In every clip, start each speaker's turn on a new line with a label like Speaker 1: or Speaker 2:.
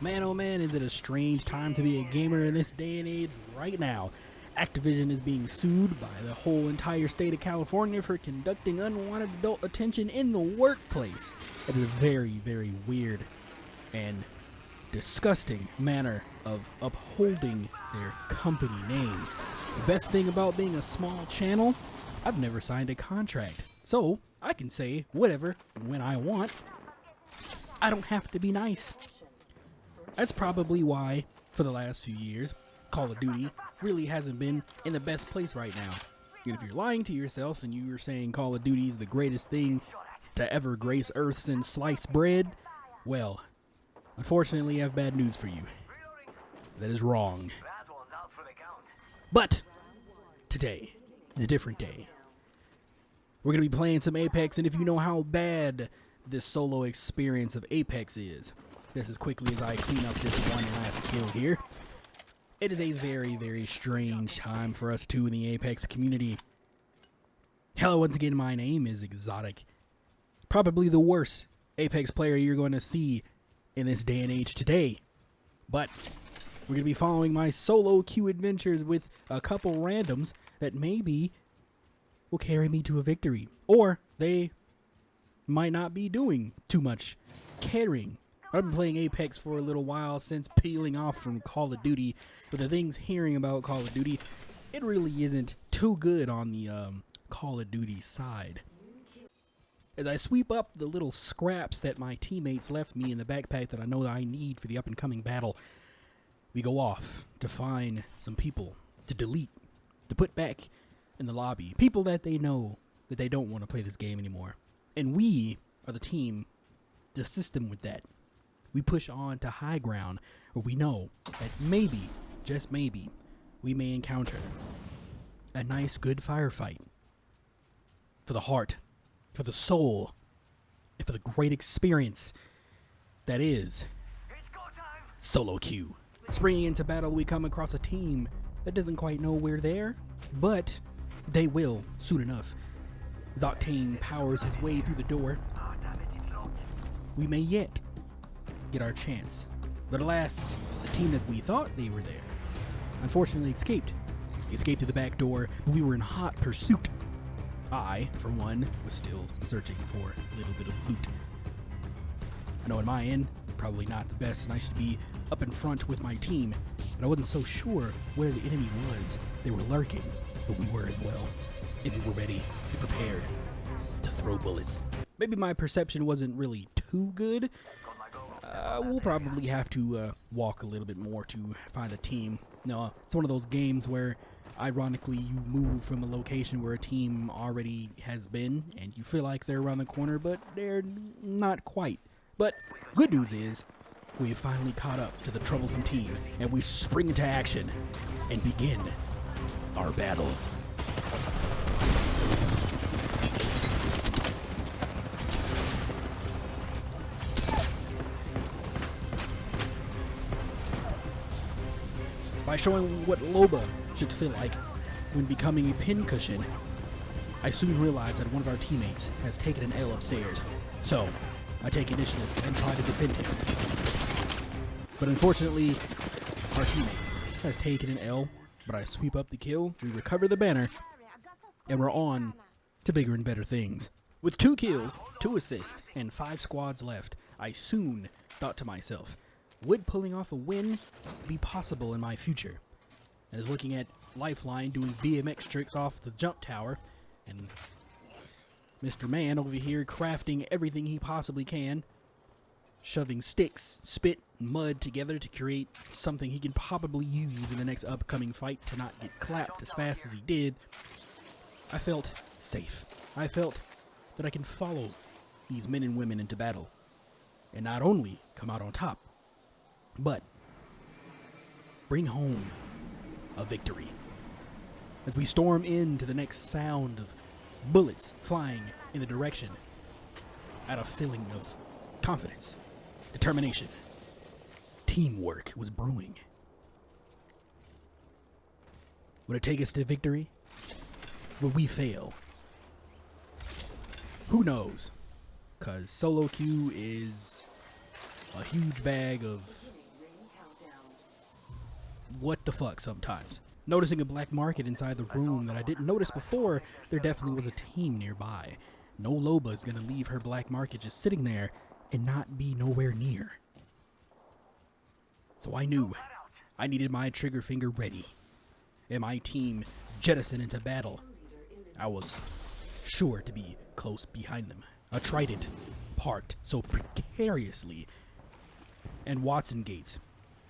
Speaker 1: Man, oh man, is it a strange time to be a gamer in this day and age right now. Activision is being sued by the whole entire state of California for conducting unwanted adult attention in the workplace. It is a very, very weird and disgusting manner of upholding their company name. The best thing about being a small channel, I've never signed a contract, so I can say whatever when I want. I don't have to be nice. That's probably why, for the last few years, Call of Duty really hasn't been in the best place right now. And if you're lying to yourself and you're saying Call of Duty is the greatest thing to ever grace Earth since sliced bread, well, unfortunately I have bad news for you. That is wrong. But today is a different day. We're going to be playing some Apex, and if you know how bad this solo experience of Apex is, just as quickly as I clean up this one last kill here, it is a very, very strange time for us too in the Apex community. Hello, once again, my name is Exotic. Probably the worst Apex player you're going to see in this day and age today. But we're going to be following my solo queue adventures with a couple randoms that maybe will carry me to a victory. Or they might not be doing too much carrying. I've been playing Apex for a little while since peeling off from Call of Duty, but the things hearing about Call of Duty, it really isn't too good on the Call of Duty side. As I sweep up the little scraps that my teammates left me in the backpack that I know that I need for the up and coming battle, we go off to find some people to delete, to put back in the lobby. People that they know that they don't want to play this game anymore. And we are the team to assist them with that. We push on to high ground where we know that maybe, just maybe, we may encounter a nice good firefight for the heart, for the soul, and for the great experience that is solo queue. Springing into battle, we come across a team that doesn't quite know we're there, but they will soon enough. As Octane powers his way through the door, we may yet get our chance. But alas, the team that we thought they were there unfortunately escaped. They escaped to the back door, but we were in hot pursuit. I, for one, was still searching for a little bit of loot. I know on my end, probably not the best, and I should be up in front with my team, but I wasn't so sure where the enemy was. They were lurking, but we were as well. And we were ready and prepared to throw bullets. Maybe my perception wasn't really too good. We'll probably have to walk a little bit more to find a team. No, it's one of those games where, ironically, you move from a location where a team already has been, and you feel like they're around the corner, but they're not quite. But good news is, we have finally caught up to the troublesome team, and we spring into action and begin our battle. By showing what Loba should feel like when becoming a pincushion, I soon realized that one of our teammates has taken an L upstairs. So, I take initiative and try to defend him. But unfortunately, our teammate has taken an L, but I sweep up the kill, we recover the banner, and we're on to bigger and better things. With 2 kills, 2 assists, and 5 squads left, I soon thought to myself, would pulling off a win be possible in my future? And is looking at Lifeline doing BMX tricks off the jump tower, and Mr. Man over here crafting everything he possibly can, shoving sticks, spit, and mud together to create something he can probably use in the next upcoming fight to not get clapped as fast as he did. I felt safe. I felt that I can follow these men and women into battle and not only come out on top, but bring home a victory. As we storm into the next sound of bullets flying in the direction, at a feeling of confidence, determination, teamwork was brewing. Would it take us to victory? Would we fail? Who knows? Because solo queue is a huge bag of what the fuck sometimes. Noticing a black market inside the room that I didn't notice before, there definitely was a team nearby. No Loba is gonna leave her black market just sitting there and not be nowhere near. So I knew I needed my trigger finger ready, and my team jettisoned into battle. I was sure to be close behind them. A Trident parked so precariously, and Watson Gates.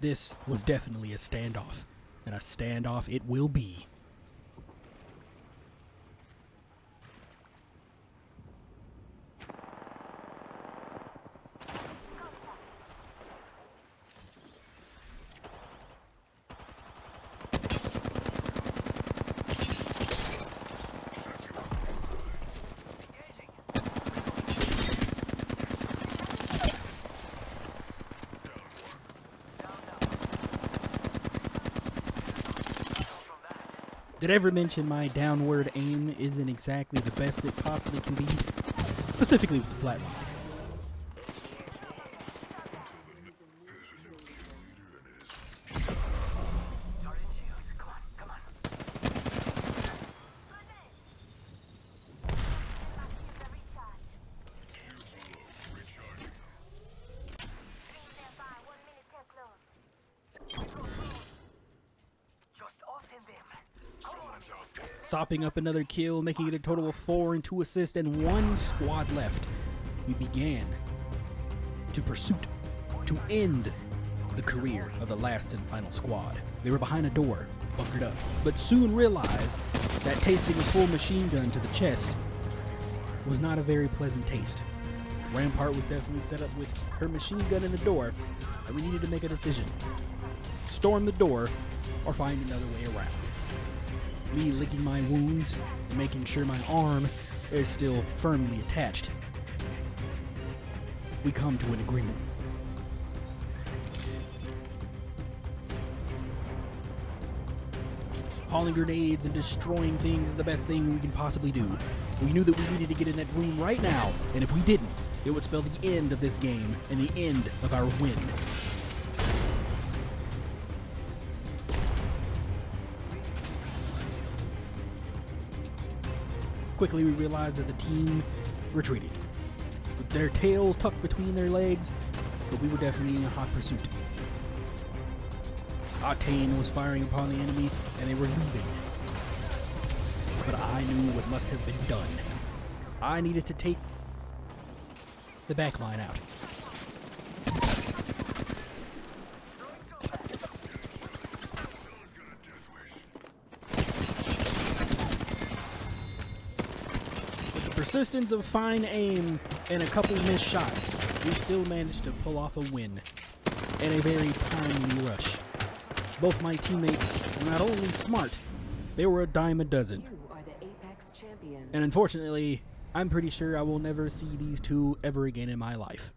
Speaker 1: This was definitely a standoff, and a standoff it will be. Did I ever mention my downward aim isn't exactly the best it possibly can be? Specifically with the flatline. Sopping up another kill, making it a total of 4 and 2 assists and 1 squad left. We began to pursuit to end the career of the last and final squad. They were behind a door, bunkered up, but soon realized that tasting a full machine gun to the chest was not a very pleasant taste. Rampart was definitely set up with her machine gun in the door, and we needed to make a decision. Storm the door or find another way around. Me licking my wounds and making sure my arm is still firmly attached. We come to an agreement. Hauling grenades and destroying things is the best thing we can possibly do. We knew that we needed to get in that room right now, and if we didn't, it would spell the end of this game and the end of our win. Quickly we realized that the team retreated, with their tails tucked between their legs, but we were definitely in a hot pursuit. Octane was firing upon the enemy, and they were leaving. But I knew what must have been done. I needed to take the back line out. Persistence of fine aim and a couple missed shots, we still managed to pull off a win and a very timely rush. Both my teammates were not only smart, they were a dime a dozen.
Speaker 2: You are the Apex champions.
Speaker 1: And unfortunately, I'm pretty sure I will never see these two ever again in my life.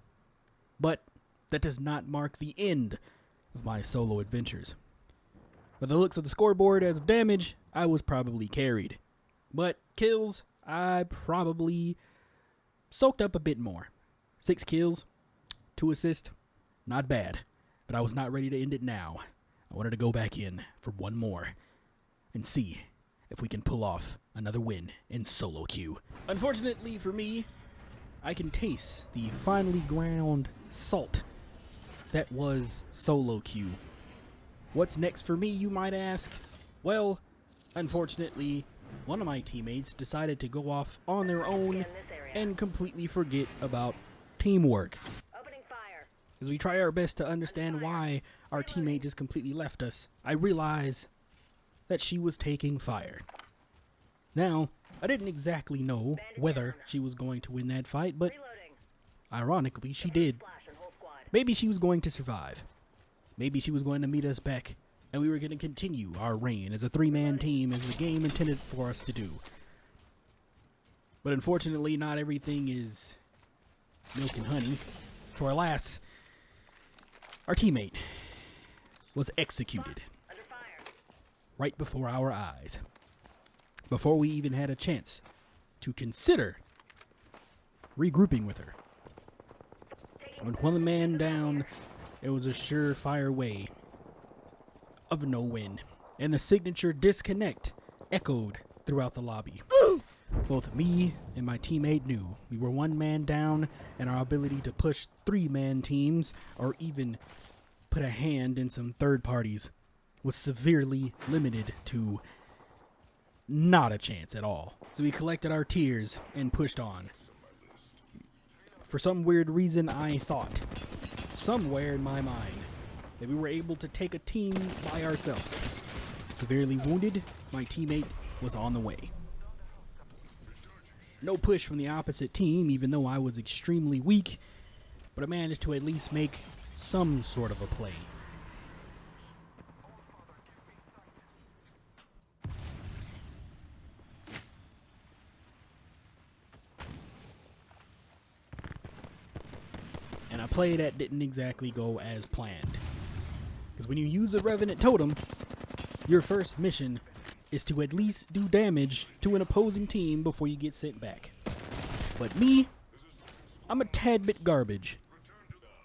Speaker 1: But that does not mark the end of my solo adventures. By the looks of the scoreboard as of damage, I was probably carried. But kills, I probably soaked up a bit more. 6 kills, 2 assists, not bad. But I was not ready to end it now. I wanted to go back in for one more and see if we can pull off another win in solo queue. Unfortunately for me, I can taste the finely ground salt that was solo queue. What's next for me, you might ask? Well, unfortunately, one of my teammates decided to go off on their own and completely forget about teamwork.
Speaker 2: Opening fire.
Speaker 1: As we try our best to understand why our teammate just completely left us, I realize that she was taking fire. Now, I didn't exactly know whether she was going to win that fight, but
Speaker 2: Reloading.
Speaker 1: ironically, she did.
Speaker 2: Flash and whole squad.
Speaker 1: Maybe she was going to survive. Maybe she was going to meet us back, and we were going to continue our reign as a 3-man team as the game intended for us to do. But unfortunately, not everything is milk and honey. For alas, our teammate was executed
Speaker 2: Under fire.
Speaker 1: right before our eyes, before we even had a chance to consider regrouping with her. With one man down, it was a surefire way of no win, and the signature disconnect echoed throughout the lobby. Both me and my teammate knew we were one man down, and our ability to push 3-man teams or even put a hand in some third parties was severely limited to not a chance at all. So we collected our tears and pushed on. For some weird reason, I thought, somewhere in my mind, that we were able to take a team by ourselves. Severely wounded, my teammate was on the way. No push from the opposite team, even though I was extremely weak, but I managed to at least make some sort of a play. And a play that didn't exactly go as planned. Because when you use a Revenant Totem, your first mission is to at least do damage to an opposing team before you get sent back. But me, I'm a tad bit garbage.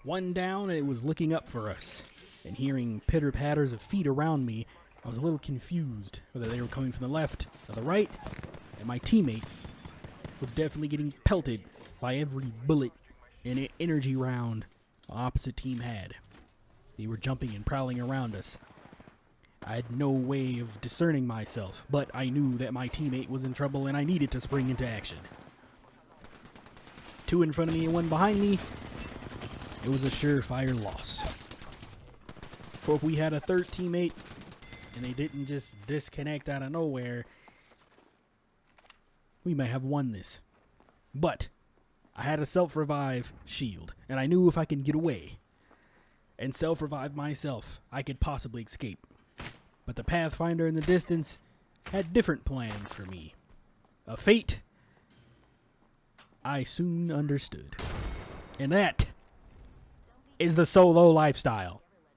Speaker 1: One down and it was looking up for us. And hearing pitter-patters of feet around me, I was a little confused whether they were coming from the left or the right. And my teammate was definitely getting pelted by every bullet and energy round the opposite team had. They were jumping and prowling around us. I had no way of discerning myself, but I knew that my teammate was in trouble and I needed to spring into action. 2 in front of me and 1 behind me. It was a surefire loss. For if we had a third teammate and they didn't just disconnect out of nowhere, we might have won this. But I had a self-revive shield, and I knew if I could get away and self-revive myself, I could possibly escape. But the Pathfinder in the distance had different plans for me. A fate I soon understood. And that is the solo lifestyle.